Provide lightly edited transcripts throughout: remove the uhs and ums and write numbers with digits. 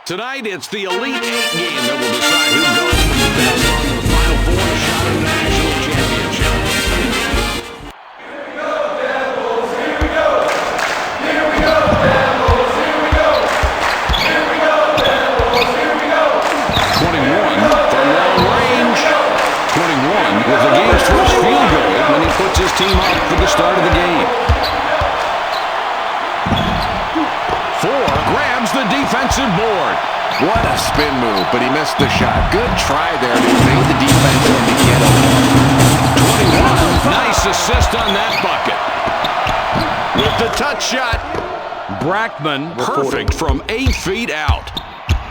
Tonight, it's the Elite Eight game that will decide who goes from the best on to the Final Four and a shot at the national championship. Here we go, Devils, here we go. Here we go, Devils, here we go. Here we go, Devils, here we go. 21 from long range. 21 with the game's first field goal when he puts his team up for the start of the game. 4 grabs the defensive board. What a spin move, but he missed the shot. Good try there to evade the defense and to get him. 21, nice assist on that bucket. With the touch shot, Brackman perfect from 8 feet out.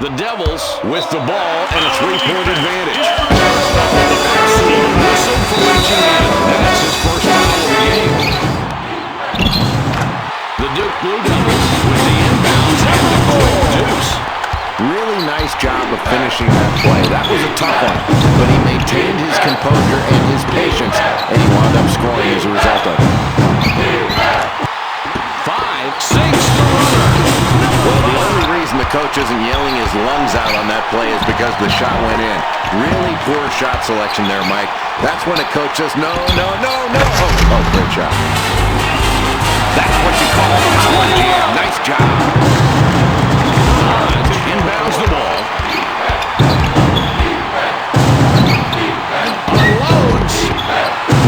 The Devils with the ball and a 3-point advantage. Absolute whistle for reaching in. That's his first foul of the game. The Duke Blue Devils with the inbounds and the quick deuce. Really nice job of finishing that play. That was a tough one, but he maintained his composure and his patience, and he wound up scoring as a result of it. 5, 6, the runner. Well, the only reason the coach isn't yelling his lungs out on that play is because the shot went in. Really poor shot selection there, Mike. That's when a coach says, no, no, no, no. Oh, great shot. That's what you call a power jam. Nice job. Inbounds the ball. Unloads.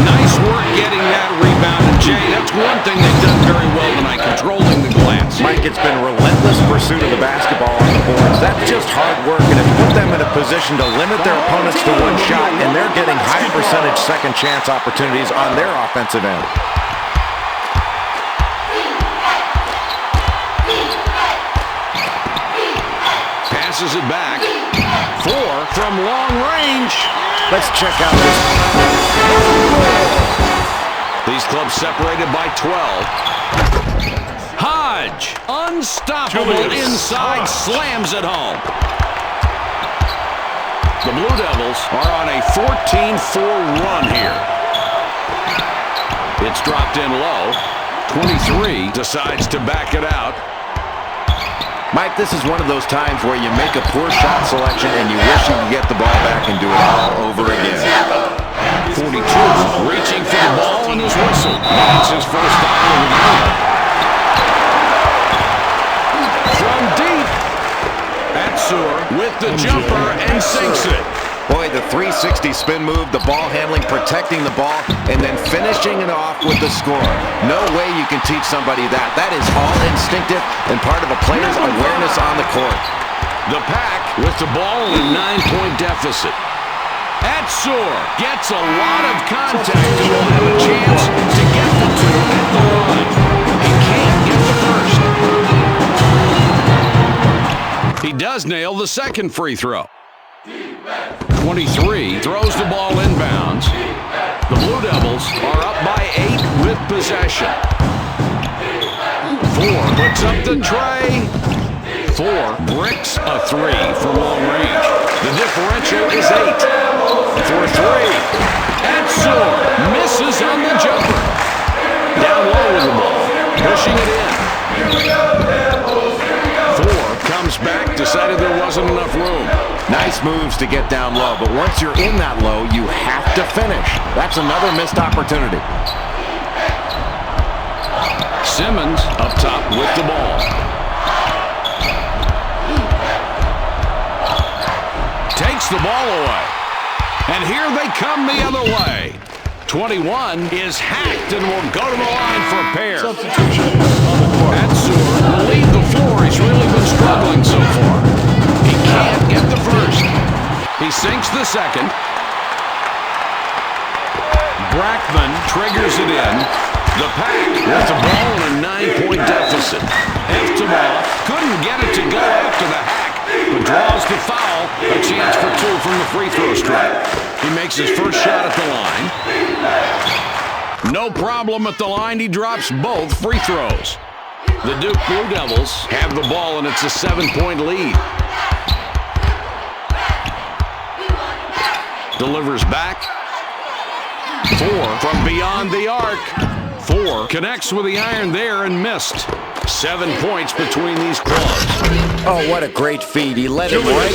Nice work getting that rebound. And Jay, that's one thing they've done very well tonight, controlling the glass. Mike, it's been relentless pursuit of the basketball on the boards. That's just hard work, and it's put them in a position to limit their opponents to one shot, and they're getting high percentage second chance opportunities on their offensive end. Passes it back. 4 from long range. Let's check out this. These clubs separated by 12. Hodge, unstoppable inside, slams it home. The Blue Devils are on a 14-4 run here. It's dropped in low. 23 decides to back it out. Mike, this is one of those times where you make a poor shot selection and you wish you could get the ball back and do it all over again. 42, reaching for the ball and his whistle. That's his first foul of the game. From deep, Atsur with the jumper and sinks it. Boy, the 360 spin move, the ball handling, protecting the ball, and then finishing it off with the score. No way you can teach somebody that. That is all instinctive and part of a player's awareness on the court. The Pack with the ball in a 9-point deficit. Atsur gets a lot of contact and will have a chance to get the 2 at the line. He can't get the first. He does nail the second free throw. 23 throws the ball inbounds. The Blue Devils are up by 8 with possession. 4 puts up the tray. 4 bricks a 3 from long range. The differential is 8. For 3. Atsur misses on the jumper. Down low with the ball. Pushing it in. 4 comes back, decided there wasn't enough room. Nice moves to get down low, but once you're in that low, you have to finish. That's another missed opportunity. Simmons up top with the ball. Takes the ball away. And here they come the other way. 21 is hacked and will go to the line for a pair. Substitution on the court. Atsur will lead the floor. He's really been struggling so far. He can't get the first. He sinks the second. Brackman triggers it in. The Pack with the ball in a 9-point deficit. Eftimov couldn't get it to go after the hack, but draws the foul. A chance for 2 from the free throw strike. He makes his first shot at the line. No problem at the line. He drops both free throws. The Duke Blue Devils have the ball, and it's a 7-point lead. Delivers back. 4 from beyond the arc. 4 4 connects with the iron there and missed. 7 points between these clubs. Oh, what a great feed. He led him right.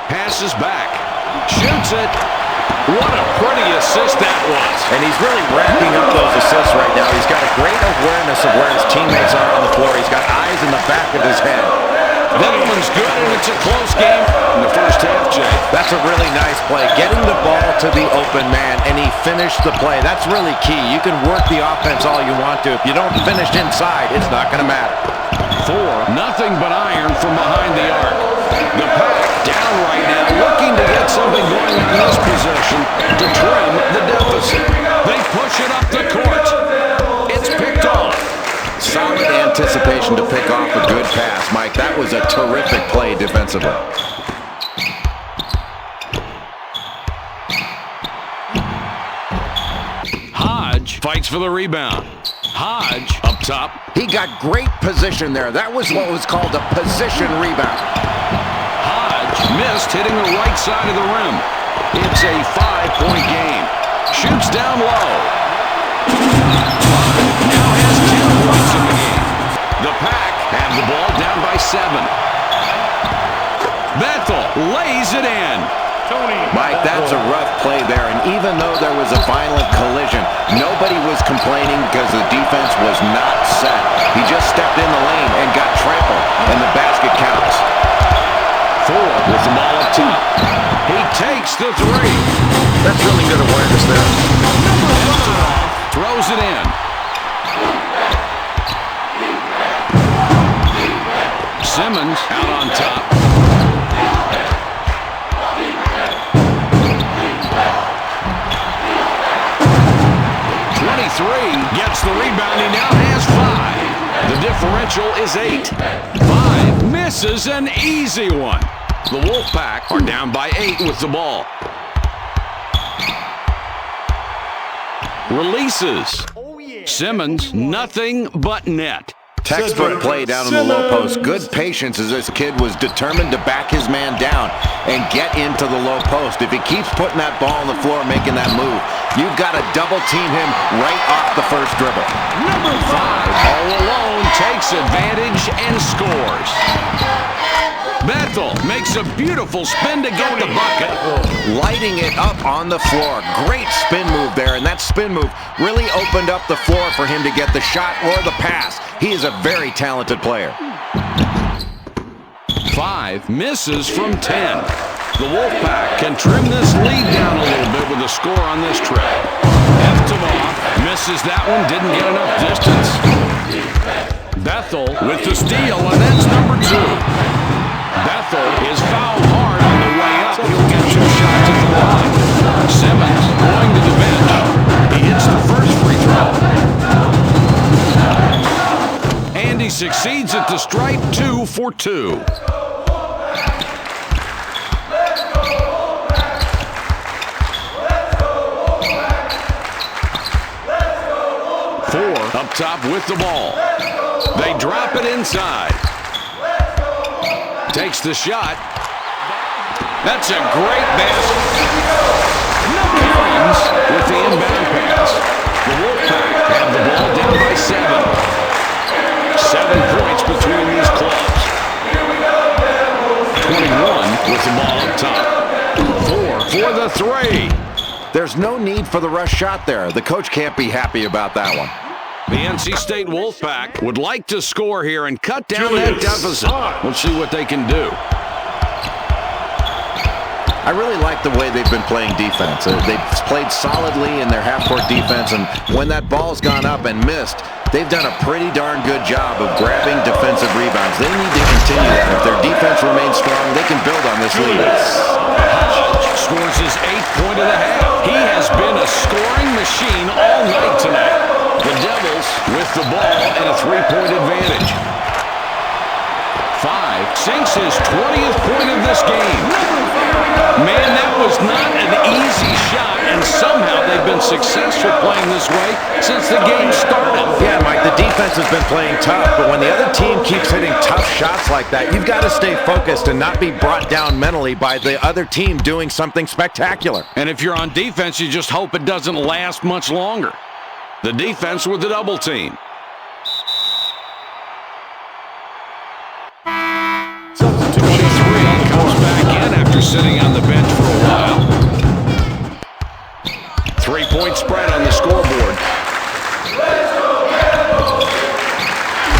Passes back. Shoots it. What a pretty assist that was. And he's really racking up those assists right now. He's got a great awareness of where his teammates are on the floor. He's got eyes in the back of his head. That one's good, and it's a close game in the first half, Jay. That's a really nice play. Getting the ball to the open man, and he finished the play. That's really key. You can work the offense all you want to. If you don't finish inside, it's not going to matter. 4, nothing but iron from behind the arc. The Pack down right now, looking to get something going on this possession to trim the deficit. They push it up the court. It's picked off. Solid anticipation to pick off a good pass, Mike. That was a terrific play defensively. Hodge fights for the rebound. Hodge up top. He got great position there. That was what was called a position rebound. Hodge missed, hitting the right side of the rim. It's a 5-point game. Shoots down low. Now has 10 points in the game. The Pack have the ball down by 7. Bethel lays it in. Mike, that's a rough play there, and even though there was a violent collision, nobody was complaining because the defense was not set. He just stepped in the lane and got trampled, and the basket counts. 4 with the ball up top. He takes the 3. That's really good awareness there. Throws it in. Simmons out on top. Gets the rebound. He now has 5. The differential is 8. 5 misses an easy one. The Wolfpack are down by 8 with the ball. Releases. Simmons, nothing but net. Textbook play down in the low post. Good patience as this kid was determined to back his man down and get into the low post. If he keeps putting that ball on the floor, making that move, you've got to double team him right off the first dribble. Number 5, all alone, takes advantage and scores. Bethel makes a beautiful spin to get the bucket. Lighting it up on the floor. Great spin move there, and that spin move really opened up the floor for him to get the shot or the pass. He is a very talented player. 5 misses from 10. The Wolfpack can trim this lead down a little bit with a score on this trip. Eftimov misses that one, didn't get enough distance. Bethel with the steal, and that's number 2. Bethel is fouled hard on the way up. He'll get 2 shots at the line. Simmons going to the bench. He hits the first free throw. And he succeeds at the stripe. 2 for 2. 4 up top with the ball. They drop it inside. Takes the shot. That's a great basket. Collins with the inbound pass. The Wolfpack have the ball down by 7. 7 points between these clubs. 21 with the ball up top. 4 for the 3. There's no need for the rush shot there. The coach can't be happy about that one. The NC State Wolfpack would like to score here and cut down that deficit. We'll see what they can do. I really like the way they've been playing defense. They've played solidly in their half-court defense, and when that ball's gone up and missed, they've done a pretty darn good job of grabbing defensive rebounds. They need to continue that. If their defense remains strong, they can build on this lead. Hodge scores his 8th point of the half. He has been a scoring machine all night tonight. The Devils with the ball and a 3-point advantage. 5 sinks his 20th point of this game. Man, that That was not an easy shot, and somehow they've been successful playing this way since the game started. Yeah, Mike, the defense has been playing tough, but when the other team keeps hitting tough shots like that, you've got to stay focused and not be brought down mentally by the other team doing something spectacular. And if you're on defense, you just hope it doesn't last much longer. The defense with the double team. Comes back in after sitting on the bench for a while. 3-point spread on the scoreboard.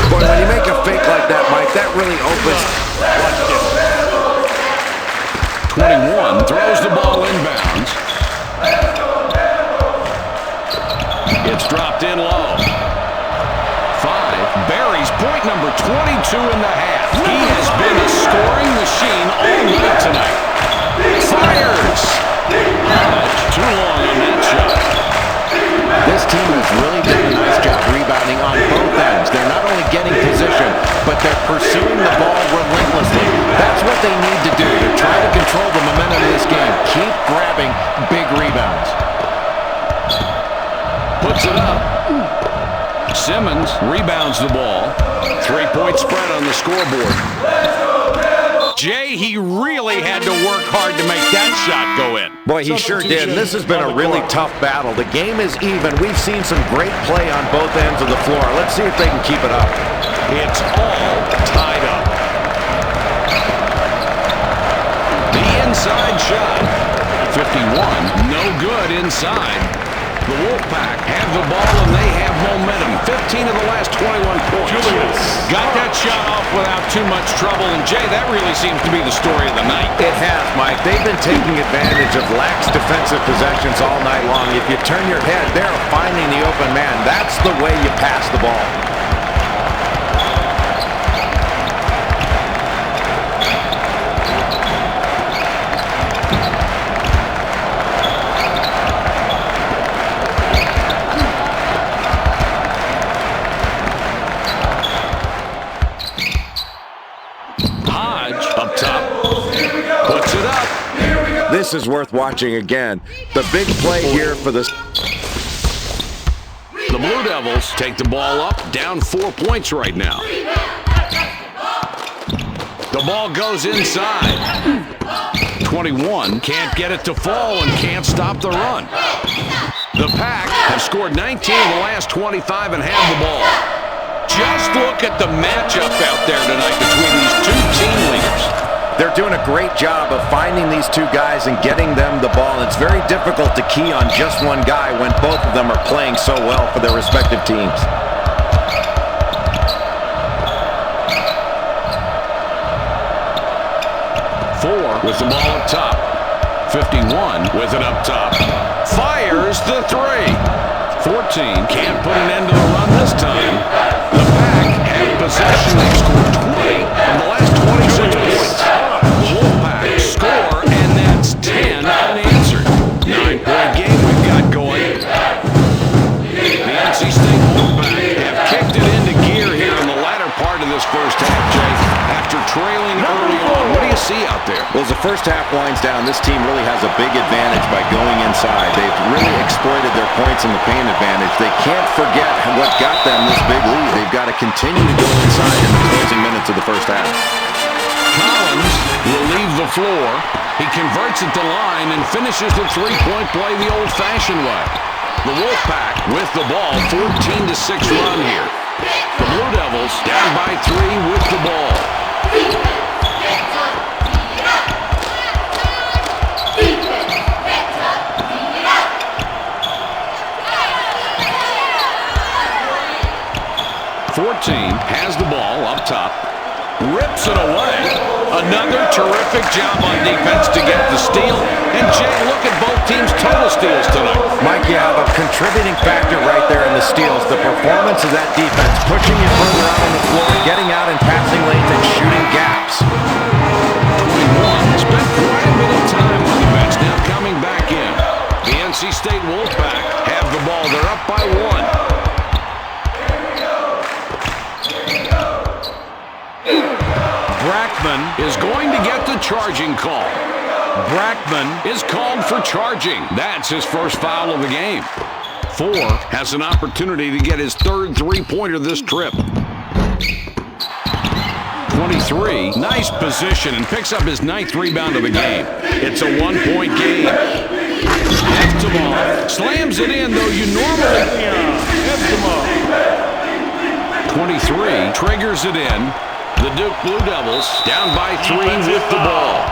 Boy, when you make a fake like that, Mike, that really opens. 21 throws the ball inbounds. It's dropped in low. 5 buries point number 22 in the half. He has been a scoring machine all night tonight. Fires. Too long on that shot. This team has really done a nice job rebounding on both ends. They're not only getting position, but they're pursuing the ball relentlessly. That's what they need to do to try to control the momentum of this game. Keep grabbing big rebounds. Puts it up. Simmons rebounds the ball. 3-point spread on the scoreboard. Jay, he really had to work hard to make that shot go in. Boy, he sure did. And this has been a really tough battle. The game is even. We've seen some great play on both ends of the floor. Let's see if they can keep it up. It's all tied up. The inside shot. 51, no good inside. The Wolfpack have the ball and they have momentum. 15 of the last 21 points. Julius got that shot off without too much trouble. And Jay, that really seems to be the story of the night. It has, Mike. They've been taking advantage of lax defensive possessions all night long. If you turn your head, they're finding the open man. That's the way you pass the ball. This is worth watching again. The big play here for the Blue Devils take the ball up, down 4 points right now. The ball goes inside. 21 can't get it to fall and can't stop the run. The Pack have scored 19 of the last 25 and have the ball. Just look at the matchup out there tonight between these two team leaders. They're doing a great job of finding these two guys and getting them the ball. It's very difficult to key on just one guy when both of them are playing so well for their respective teams. Four with the ball up top. 51 with it up top. Fires the three. 14 can't put an end to the run this time. The Pack have possession. They've scored 20 of the last 26 points. The Wolfpack score, and that's 10 unanswered. 9-point game we've got going. The NC State Wolfpack have kicked it into gear here in the latter part of this first half, Jay, after trailing early on. What do you see out there? Well, as the first half winds down, this team really has a big advantage by going inside. They've really exploited their points in the paint advantage. They can't forget what got them this big lead. They've got to continue to go inside in the closing minutes of the first half. Collins will leave the floor. He converts at the line and finishes the three-point play the old-fashioned way. The Wolfpack with the ball, 14-6 run here. The Blue Devils down by 3 with the ball. Has the ball up top, rips it away. Another terrific job on defense to get the steal. And Jay, look at both teams' total steals tonight. Mike, you have a contributing factor right there in the steals. The performance of that defense, pushing you further out on the floor, getting out in passing lanes and shooting gaps. 21 spent quite a bit of time on the bench, now coming back in. The NC State Wolfpack have the ball. They're up by 1. Brackman is going to get the charging call. Brackman is called for charging. That's his first foul of the game. Four has an opportunity to get his third three-pointer this trip. 23, nice position, and picks up his ninth rebound of the game. It's a one-point game. Eftimov slams it in, though you normally... Eftimov. 23 triggers it in. The Duke Blue Devils down by 3 with the ball.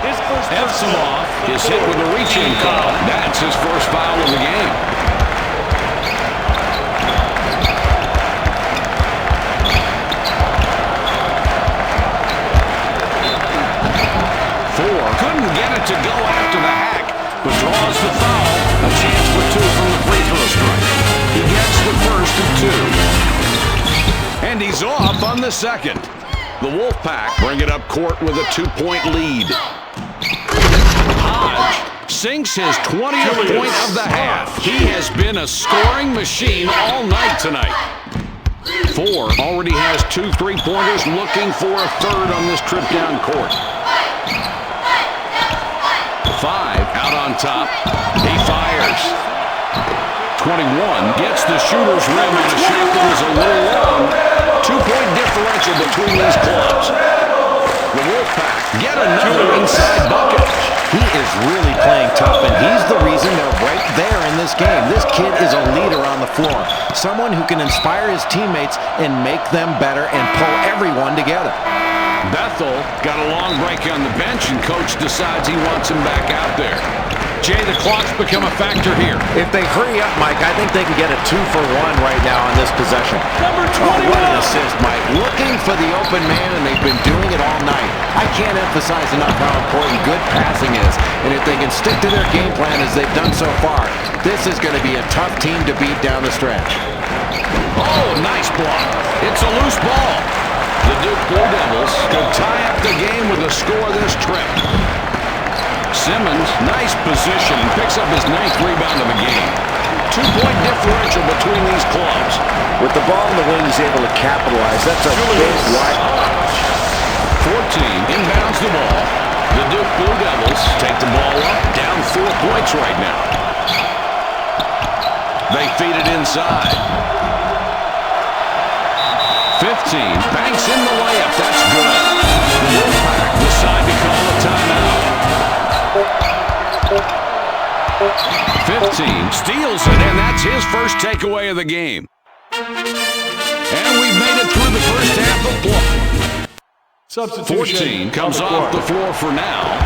Eftimov is hit with a reach-in call. That's his first foul of the game. Couldn't get it to go after the hack, but draws the foul. A chance for 2 from the free throw strike. He gets the first of 2. And he's off on the second. The Wolfpack bring it up court with a 2-point lead. Hodge sinks his 20th point of the half. He has been a scoring machine all night tonight. 4 already has 2 3-pointers, looking for a third on this trip down court. 5 out on top. He fires. 21 gets the shooter's rim on a shot that was a little long. 2-point differential between these clubs. The Wolfpack get another inside bucket. He is really playing tough, and he's the reason they're right there in this game. This kid is a leader on the floor. Someone who can inspire his teammates and make them better and pull everyone together. Bethel got a long break on the bench, and coach decides he wants him back out there. Jay, the clock's become a factor here. If they hurry up, Mike, I think they can get a 2-for-1 right now on this possession. Number 21. Oh, what an assist, Mike. Looking for the open man, and they've been doing it all night. I can't emphasize enough how important good passing is. And if they can stick to their game plan as they've done so far, this is going to be a tough team to beat down the stretch. Oh, nice block. It's a loose ball. The Duke Blue Devils could tie up the game with a score this trip. Simmons, nice position, and picks up his 9th rebound of the game. 2-point differential between these clubs. With the ball in the wing, he's able to capitalize. That's a big wide. 14 inbounds the ball. The Duke Blue Devils take the ball up, down 4 points right now. They feed it inside. 15 banks in the layup. That's good. The Wolfpack decide to call a timeout. 15 steals it, and that's his first takeaway of the game. And we've made it through the first half of play. Substitution. 14 comes off the floor for now.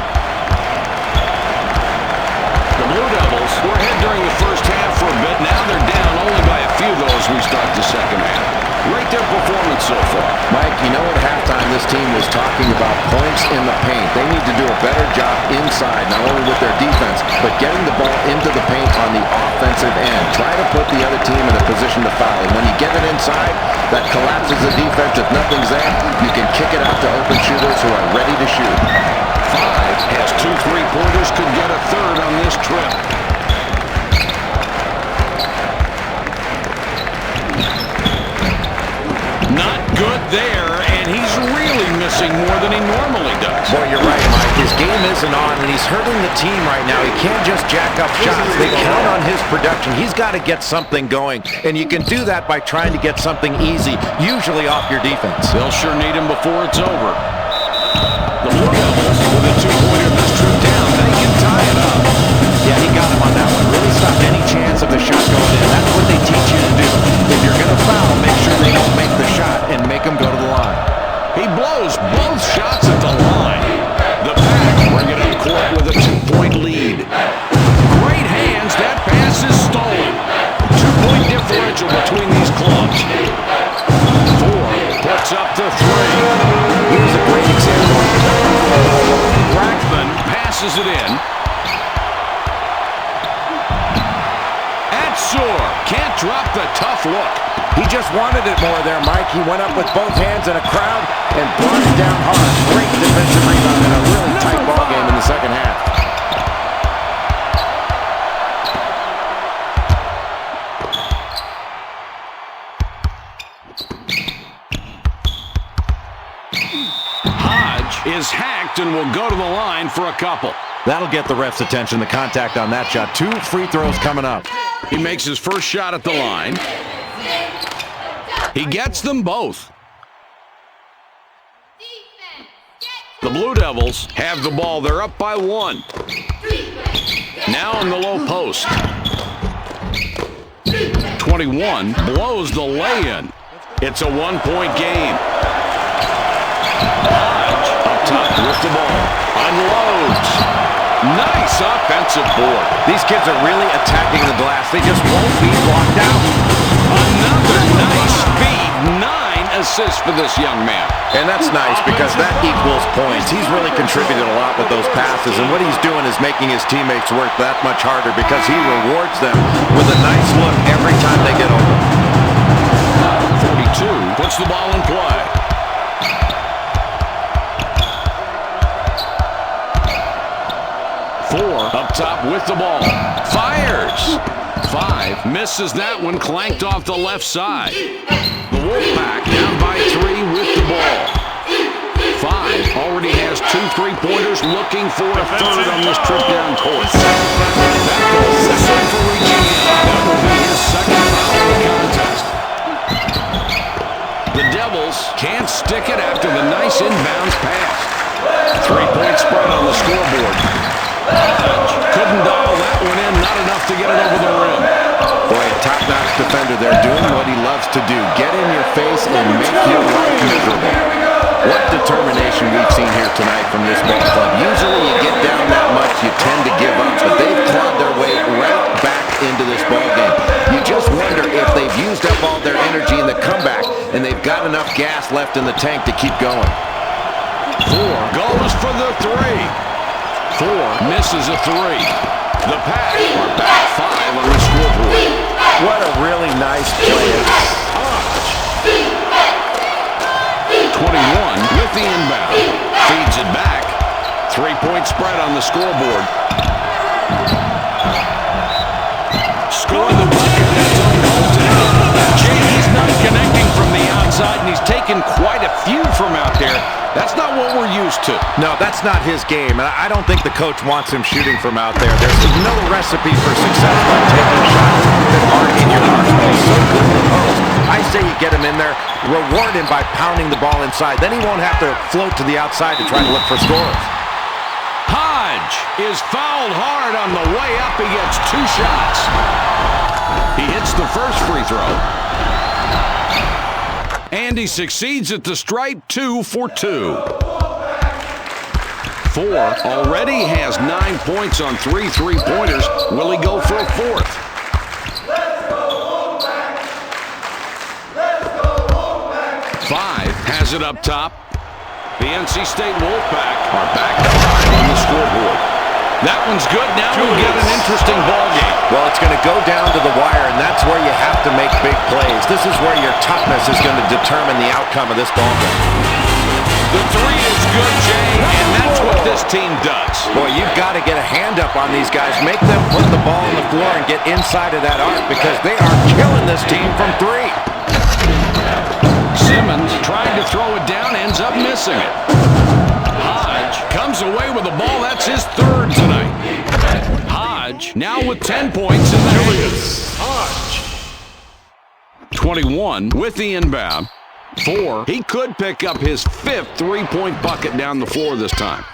The Blue Devils were ahead during the first half for a bit. Now they're down only by a few, though, as we start the second half. Rate their performance so far. Mike, you know at halftime this team was talking about points in the paint. They need to do a better job inside, not only with their defense, but getting the ball into the paint on the offensive end. Try to put the other team in a position to foul. And when you get it inside, that collapses the defense. If nothing's there, you can kick it out to open shooters who are ready to shoot. 5 has 2 3-pointers, could get a third on this trip. Not good there, and he's really missing more than he normally does. Boy, you're right, Mike. His game isn't on, and he's hurting the team right now. He can't just jack up shots. They count on his production. He's got to get something going, and you can do that by trying to get something easy, usually off your defense. They'll sure need him before it's over. The Blue Devils with a 2-pointer this trip down. They can tie it up. Yeah, he got him on that one. Really stopped any chance of the shot going in. That's what they teach you to do. If you're going to foul, make sure they don't make the shot and make them go to the line. He blows both shots at the line. The Pack bring it up court with a 2-point lead. Great hands. That pass is stolen. 2-point differential between these clubs. 4 puts up the 3. Here's a great example. Brackman passes it in. Atsur can't drop the tough look. He just wanted it more there, Mike. He went up with both hands in a crowd and brought it down hard. Great defensive rebound and a really tight ball game in the second half. Hodge is hacked and will go to the line for a couple. That'll get the ref's attention, the contact on that shot. 2 free throws coming up. He makes his first shot at the line. He gets them both. The Blue Devils have the ball. They're up by 1. Now in the low post. 21 blows the lay-in. It's a 1-point game. Hodge up top with the ball. Unloads. Nice offensive board. These kids are really attacking the glass. They just won't be blocked out. Another nice feed. 9 assists for this young man. And that's nice because that equals points. He's really contributed a lot with those passes, and what he's doing is making his teammates work that much harder because he rewards them with a nice look every time they get open. 42 puts the ball in play. Up top with the ball. Fires. 5 misses that one, clanked off the left side. The Wolfpack down by 3 with the ball. 5 already has 2 3-pointers, looking for a third on this trip down court. That goal whistled for reaching in. That will be his second foul in the contest. The Devils can't stick it after the nice inbounds pass. 3-point spread on the scoreboard. Hodge couldn't dial that one in, not enough to get it over the rim. Boy, a top-notch defender there doing what he loves to do. Get in your face and make your life miserable. What determination we've seen here tonight from this ball club. Usually you get down that much, you tend to give up, but they've clawed their way right back into this ball game. You just wonder if they've used up all their energy in the comeback and they've got enough gas left in the tank to keep going. 4 goes for the 3. 4 misses a 3. The Pack are back 5 on the scoreboard. What a really nice play. 21 with the inbound. Feeds it back. 3-point spread on the scoreboard. Score the bucket. That's unbolted. Jay, he's not connecting from the outside, and he's taken quite a few from out there. That's not what we're used to. No, that's not his game, and I don't think the coach wants him shooting from out there. There's no recipe for success by taking shots that aren't in your arsenal. He's so good in the post. I say you get him in there, reward him by pounding the ball inside. Then he won't have to float to the outside to try to look for scores. Hodge is fouled hard on the way up. He gets 2 shots. He hits the first free throw. And he succeeds at the stripe. 2 for 2. 4 already has 9 points on 3 3-pointers. Will he go for a 4th? Let's go Wolfpack! Let's go Wolfpack! 5 has it up top. The NC State Wolfpack are back to 5 on the scoreboard. That one's good. Now we'll get an interesting ball game. Well, it's going to go down to the wire, and that's where you have to make big plays. This is where your toughness is going to determine the outcome of this ball game. The 3 is good, Jay, and that's what this team does. Boy, you've got to get a hand up on these guys. Make them put the ball on the floor and get inside of that arc because they are killing this team from 3. Simmons trying to throw it down, ends up missing it. Hodge comes away with the ball. That's his 3rd tonight. Hodge now with 10 points in the game. Hodge. 21 with the inbound. 4. He could pick up his 5th 3-point bucket down the floor this time.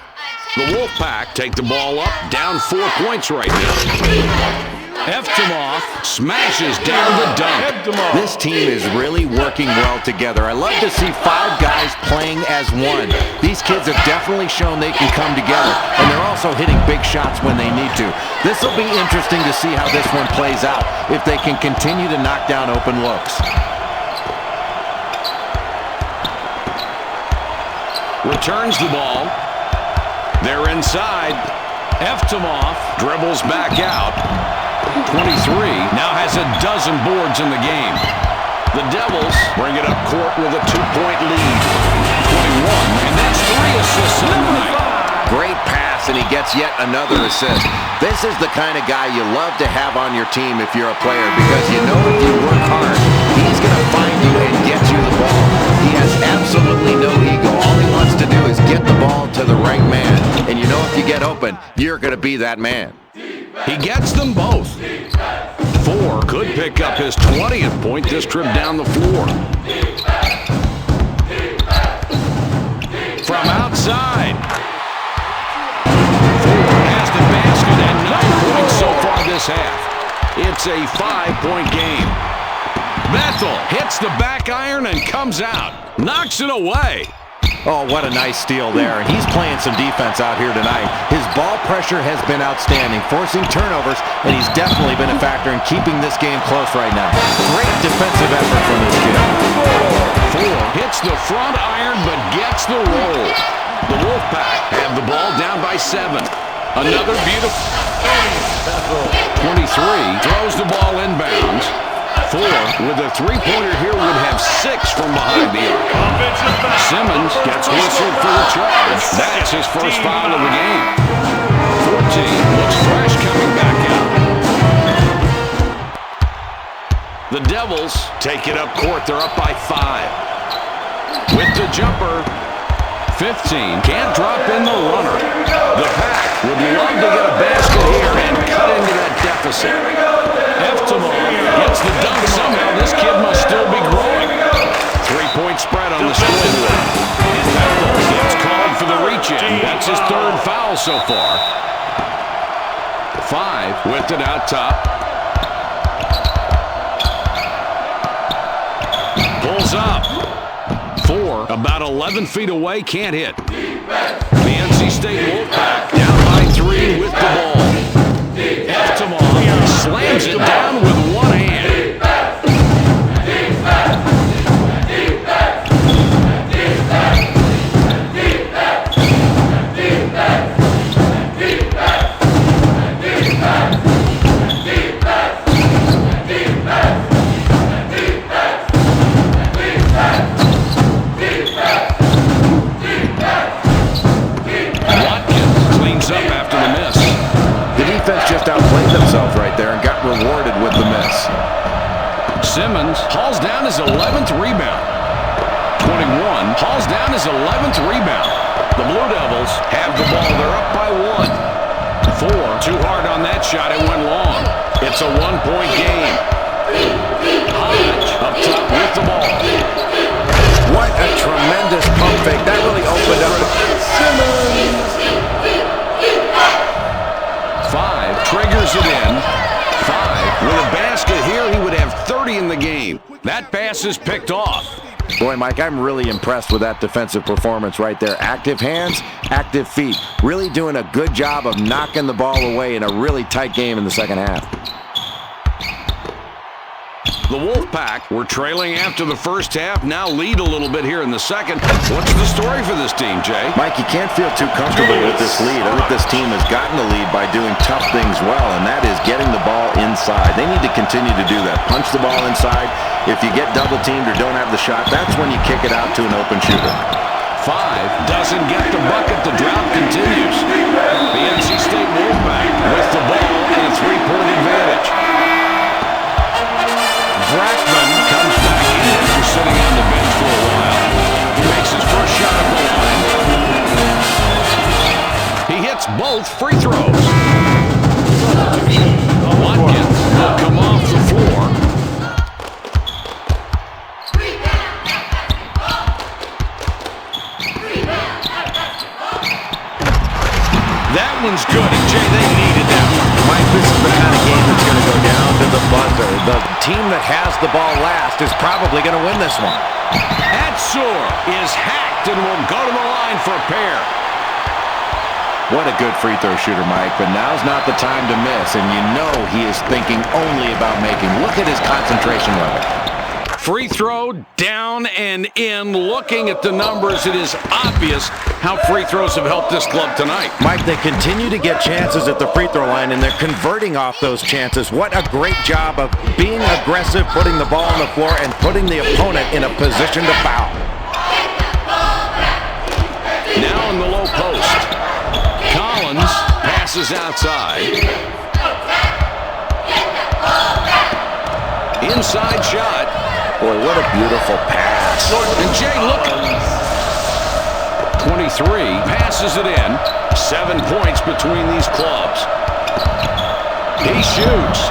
The Wolfpack take the ball up, down 4 points right now. Eftimov smashes down the dunk. This team is really working well together. I love to see 5 guys playing as one. These kids have definitely shown they can come together, and they're also hitting big shots when they need to. This will be interesting to see how this one plays out, if they can continue to knock down open looks. Returns the ball. They're inside. Eftimov dribbles back out. 23 now has a dozen boards in the game. The Devils bring it up court with a 2-point lead. 21, and that's 3 assists in the night. Great pass, and he gets yet another assist. This is the kind of guy you love to have on your team if you're a player, because you know if you work hard, he's going to find you and get you the ball. He has absolutely no ego. All he wants to do is get the ball to the right man. And you know if you get wide open, you're going to be that man. He gets them both. 4 could pick up his 20th point this trip down the floor. From outside. 4 has the basket and 9 points so far this half. It's a 5-point game. Bethel hits the back iron and comes out. Knocks it away. Oh, what a nice steal there. And he's playing some defense out here tonight. His ball pressure has been outstanding, forcing turnovers, and he's definitely been a factor in keeping this game close right now. Great defensive effort from this kid. 4 hits the front iron but gets the roll. The Wolfpack have the ball down by 7. Another beautiful 23 throws the ball inbounds. 4 with a three-pointer here would have 6 from behind the arc. Simmons gets whistled for the charge. That's his first foul of the game. 14 looks fresh coming back out. The Devils take it up court. They're up by 5. With the jumper, 15 can't drop in the runner. The Pack would love to get a basket here and cut into that deficit. Eftimov gets the dunk somehow. This kid must still be growing. 3-point spread on the scoreboard. Bethel gets called for the reach-in. That's his 3rd foul so far. 5 with it out top. Pulls up. 4 about 11 feet away, can't hit. The NC State Wolfpack down by 3 with the ball. Eftimov slams it down with one hand. Just outplayed themselves right there and got rewarded with the miss. Simmons hauls down his 11th rebound. 21 hauls down his 11th rebound. The Blue Devils have the ball. They're up by 1. 4 too hard on that shot. It went long. It's a 1-point game. Hodge up top with the ball. What a tremendous pump fake. That really opened up. Simmons. 5 triggers it in. 5 with a basket here, he would have 30 in the game. That pass is picked off. Boy, Mike, I'm really impressed with that defensive performance right there. Active hands, active feet. Really doing a good job of knocking the ball away in a really tight game in the second half. The Wolfpack were trailing after the first half, now lead a little bit here in the second. What's the story for this team, Jay? Mike, you can't feel too comfortable with this lead. I think this team has gotten the lead by doing tough things well, and that is getting the ball inside. They need to continue to do that. Punch the ball inside. If you get double-teamed or don't have the shot, that's when you kick it out to an open shooter. 5 doesn't get the bucket. The drought continues. The NC State Wolfpack with the ball and a 3-point advantage. Brackman comes back in after sitting on the bench for a while. He makes his first shot at the line. He hits both free throws. Watkins will come off the floor. That one's good, and Jay, they needed that one. Mike, this is the kind of game that's going to go down to the buzzer. The team that has the ball last is probably going to win this one. Atsur is hacked and will go to the line for a pair. What a good free throw shooter, Mike, but now's not the time to miss, and you know he is thinking only about making. Look at his concentration level. Free throw, down and in. Looking at the numbers, it is obvious how free throws have helped this club tonight. Mike, they continue to get chances at the free throw line, and they're converting off those chances. What a great job of being aggressive, putting the ball on the floor, and putting the opponent in a position to foul. Now in the low post. Collins passes outside. Inside shot. Boy, what a beautiful pass. And Jay, look. 23 passes it in. 7 points between these clubs. He shoots.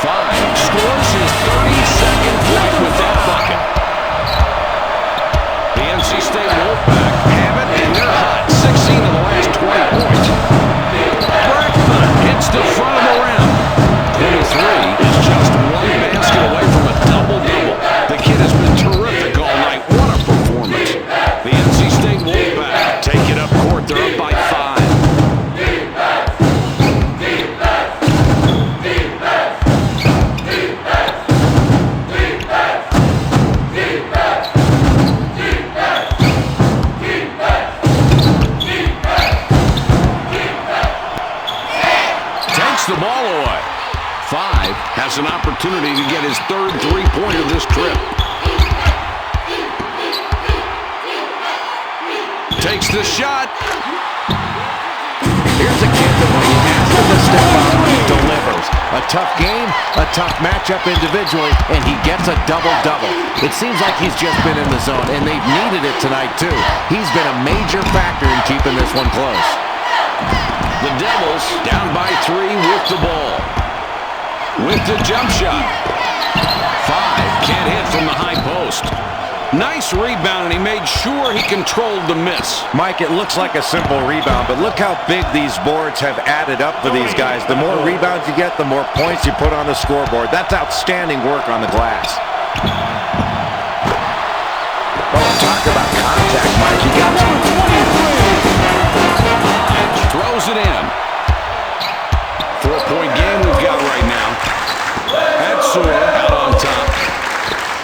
5 scores his 32nd point with that bucket. The NC State Wolfpack have it, and they're hot. 16 of the last 20 points. Brackman hits the front of the rim. 23 is just one basket away from a double-double. The kid has been terrific all night. What a performance. The NC State Wolfpack take it up court. They're up by 5. The ball away. 5 has an opportunity to get his 3rd three-pointer this trip. Takes the shot. Here's a kid that when you ask him to step up, he delivers. A tough game, a tough matchup individually, and he gets a double-double. It seems like he's just been in the zone, and they've needed it tonight, too. He's been a major factor in keeping this one close. The Devils down by 3 with the ball. With the jump shot. 5 can't hit from the high post. Nice rebound, and he made sure he controlled the miss. Mike, it looks like a simple rebound, but look how big these boards have added up for these guys. The more rebounds you get, the more points you put on the scoreboard. That's outstanding work on the glass. Oh, talk about contact, Mike. You got to... Throws it in. 4-point game we've got right now. Edsor out on top.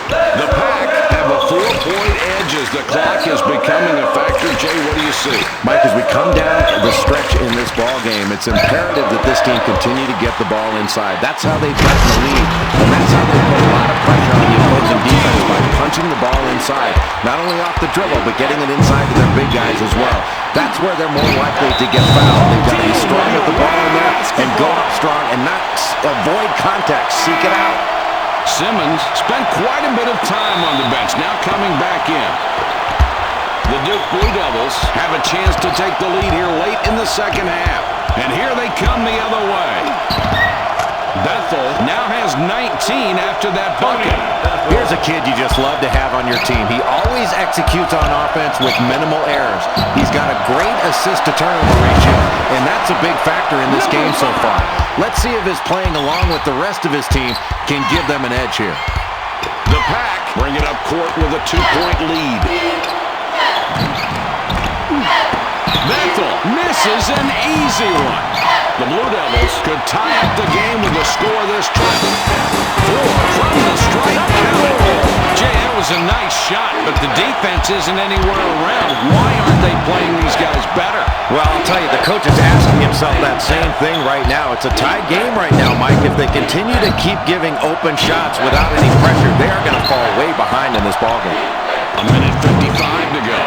The Pack have a 4-point edge as the clock is becoming a factor. Jay, what do you see? Mike, as we come down the stretch in this ball game, it's imperative that this team continue to get the ball inside. That's how they've gotten the lead, and that's how they put a lot of pressure on the opposing defense by punching the ball inside. Not only off the dribble, but getting it inside to their big guys as well. That's where they're more likely to get fouled. They've got to be strong with the ball in there and go up strong and not avoid contact. Seek it out. Simmons spent quite a bit of time on the bench, now coming back in. The Duke Blue Devils have a chance to take the lead here late in the second half. And here they come the other way. Bethel now has 19 after that bucket. Here's a kid you just love to have on your team. He always executes on offense with minimal errors. He's got a great assist-to-turnover ratio, and that's a big factor in this game so far. Let's see if his playing along with the rest of his team can give them an edge here. The Pack bring it up court with a 2-point lead. Bethel misses an easy one. The Blue Devils could tie up the game with a score this trip. 4 from the strike, count it. Jay, that was a nice shot, but the defense isn't anywhere around. Why aren't they playing these guys better? Well, I'll tell you, the coach is asking himself that same thing right now. It's a tied game right now, Mike. If they continue to keep giving open shots without any pressure, they are going to fall way behind in this ballgame. A minute 55 to go.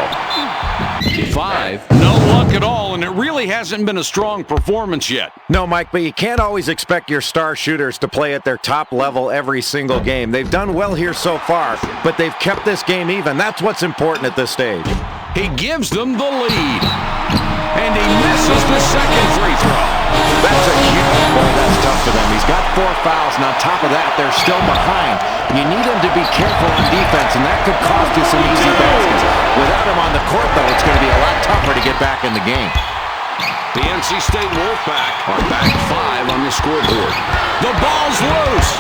5, no luck at all, and it really hasn't been a strong performance yet. No, Mike, but you can't always expect your star shooters to play at their top level every single game. They've done well here so far, but they've kept this game even. That's what's important at this stage. He gives them the lead, and he misses the second free throw. That's a huge boy. That's tough for them. He's got 4 fouls, and on top of that, they're still behind. You need him to be careful on defense, and that could cost you some easy baskets. Without him on the court, though, it's going to be a lot tougher to get back in the game. The NC State Wolfpack are back 5 on the scoreboard. The ball's loose.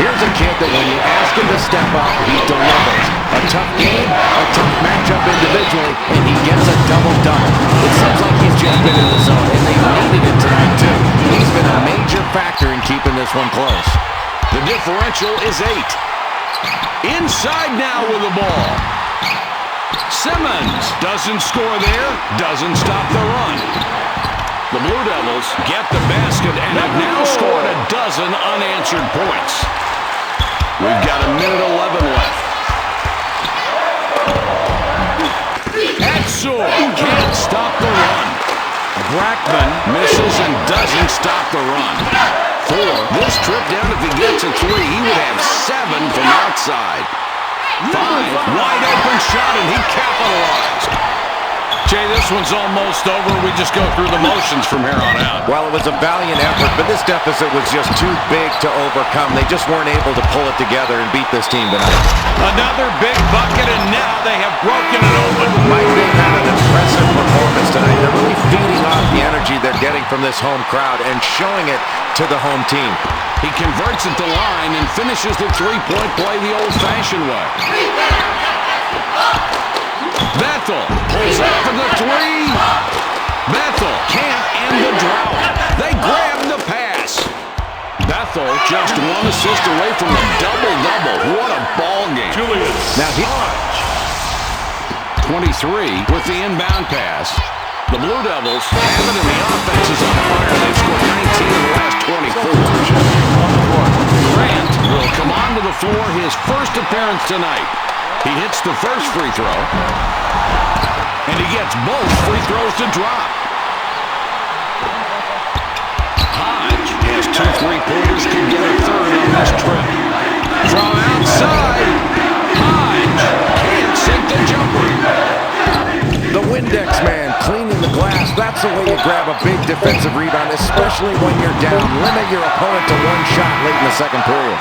Here's a kid that when you ask him to step up, he delivers. A tough game, a tough matchup individually, and he gets a double-double. It seems like he's just been in the zone, and they needed it tonight, too. He's been a major factor in keeping this one close. The differential is 8. Inside now with the ball. Simmons doesn't score there, doesn't stop the run. The Blue Devils get the basket and have now scored a dozen unanswered points. We've got a minute 11 left. Edsor can't stop the run. Brackman misses and doesn't stop the run. 4. This trip down, if he gets a 3, he would have 7 from outside. 5, wide open shot, and he capitalized. Jay, this one's almost over. We just go through the motions from here on out. Well, it was a valiant effort, but this deficit was just too big to overcome. They just weren't able to pull it together and beat this team tonight. Another big bucket, and now they have broken it open. Mike, they've had an impressive performance tonight. They're really feeding off the energy they're getting from this home crowd and showing it to the home team. He converts at the line and finishes the three-point play the old-fashioned way. Bethel pulls up for the three. Bethel can't end the drought. They grab the pass. Bethel just one assist away from a double-double. What a ball game. Now he 23 with the inbound pass. The Blue Devils have it, and the offense is on fire. They've scored 19 in the last 24. Grant will come onto the floor, his first appearance tonight. He hits the first free throw, and he gets both free throws to drop. Hodge has 2 3-pointers, could get a third on this trip. From outside, Hodge can't sink the jumper. The Windex man cleaning the glass. That's the way you grab a big defensive rebound, especially when you're down. Limit your opponent to one shot late in the second period.